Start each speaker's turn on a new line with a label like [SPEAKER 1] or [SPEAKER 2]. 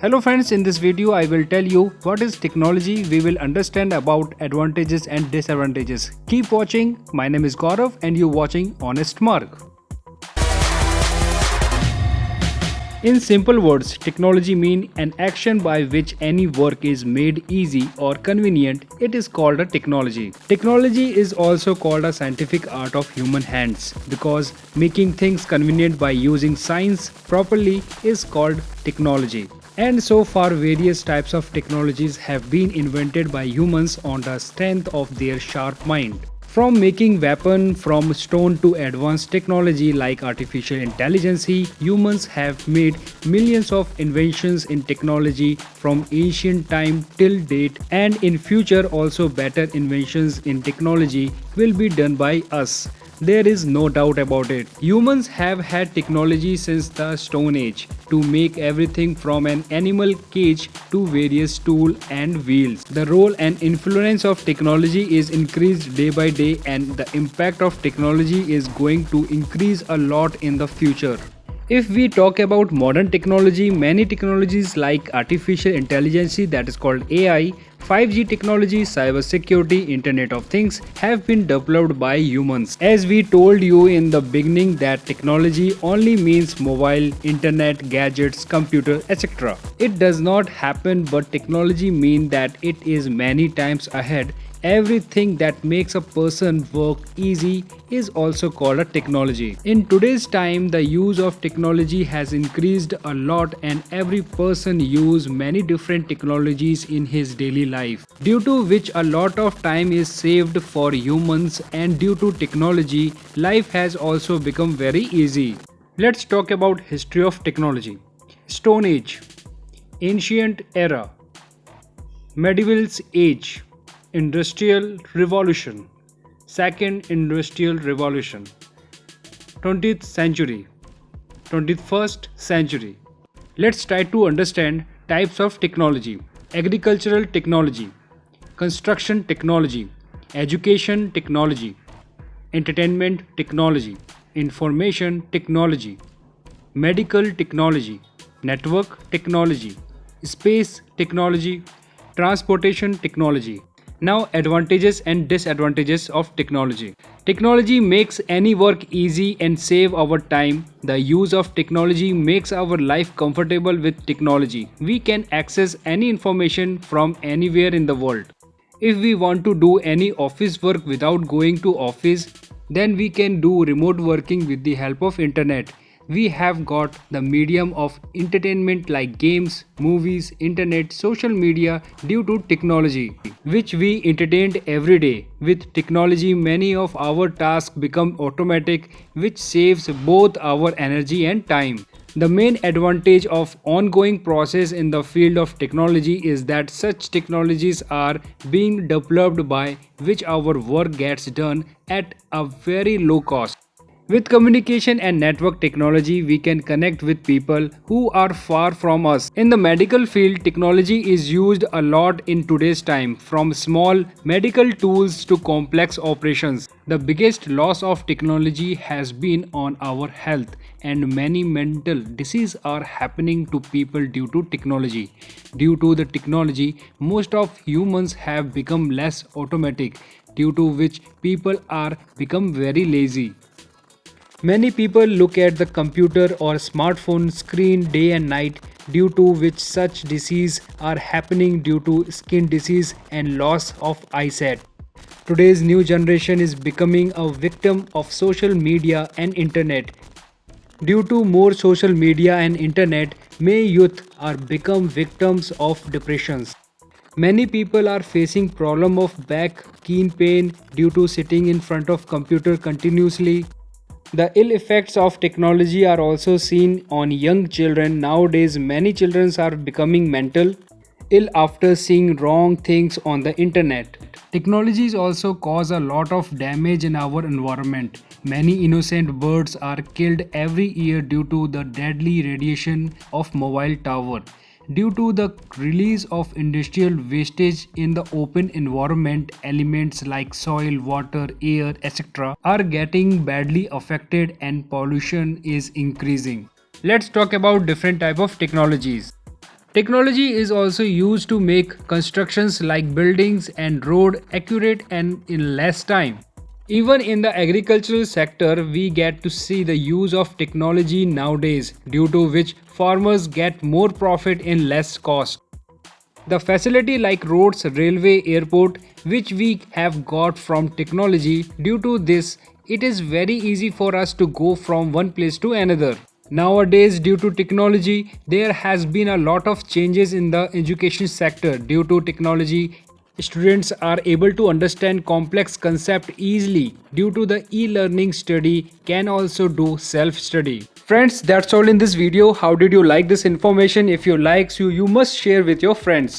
[SPEAKER 1] Hello friends, in this video I will tell you what is technology. We will understand about advantages and disadvantages. Keep watching. My name is Gaurav and you're watching Honest Mark. In simple words, technology means an action by which any work is made easy or convenient. It is called a technology. Technology is also called a scientific art of human hands because making things convenient by using science properly is called technology. And so far, various types of technologies have been invented by humans on the strength of their sharp mind. From making weapon from stone to advanced technology like artificial intelligence, humans have made millions of inventions in technology from ancient time till date, and in future also better inventions in technology will be done by us. There is no doubt about it. Humans have had technology since the Stone Age to make everything from an animal cage to various tools and wheels. The role and influence of technology is increased day by day, and the impact of technology is going to increase a lot in the future. If we talk about modern technology, many technologies like artificial intelligence, that is called AI, 5G technology, cybersecurity, Internet of Things have been developed by humans. As we told you in the beginning that technology only means mobile, internet, gadgets, computer, etc. It does not happen, but technology means that it is many times ahead. Everything that makes a person work easy is also called a technology. In today's time, the use of technology has increased a lot and every person use many different technologies in his daily life, due to which a lot of time is saved for humans, and due to technology, life has also become very easy. Let's talk about history of technology. Stone Age, Ancient Era, Medieval Age, Industrial Revolution, Second Industrial Revolution, 20th century, 21st century. Let's try to understand types of technology. Agricultural technology, construction technology, education technology, entertainment technology, information technology, medical technology, network technology, space technology, transportation technology. Now, advantages and disadvantages of technology. Technology makes any work easy and save our time. The use of technology makes our life comfortable. With technology, we can access any information from anywhere in the world. If we want to do any office work without going to office, then we can do remote working with the help of internet. We have got the medium of entertainment like games, movies, internet, social media due to technology, which we entertained every day. With technology, many of our tasks become automatic, which saves both our energy and time. The main advantage of ongoing process in the field of technology is that such technologies are being developed by which our work gets done at a very low cost. With communication and network technology, we can connect with people who are far from us. In the medical field, technology is used a lot in today's time, from small medical tools to complex operations. The biggest loss of technology has been on our health, and many mental diseases are happening to people due to technology. Due to the technology, most of humans have become less automatic, due to which people are become very lazy. Many people look at the computer or smartphone screen day and night, due to which such diseases are happening due to skin disease and loss of eyesight. Today's new generation is becoming a victim of social media and internet. Due to more social media and internet, many youth are become victims of depressions. Many people are facing problem of back keen pain due to sitting in front of computer continuously. The ill effects of technology are also seen on young children. Nowadays, many children are becoming mental ill after seeing wrong things on the internet. Technologies also cause a lot of damage in our environment. Many innocent birds are killed every year due to the deadly radiation of mobile tower. Due to the release of industrial wastage in the open environment, elements like soil, water, air, etc. are getting badly affected and pollution is increasing. Let's talk about different type of technologies. Technology is also used to make constructions like buildings and road accurate and in less time. Even in the agricultural sector, we get to see the use of technology nowadays, due to which farmers get more profit in less cost. The facility like roads, railway, airport, which we have got from technology, due to this, it is very easy for us to go from one place to another. Nowadays, due to technology, there has been a lot of changes in the education sector. Due to technology, students are able to understand complex concept easily. Due to the e-learning, study can also do self-study. Friends, that's all in this video. How did you like this information? If you likes you must share with your friends.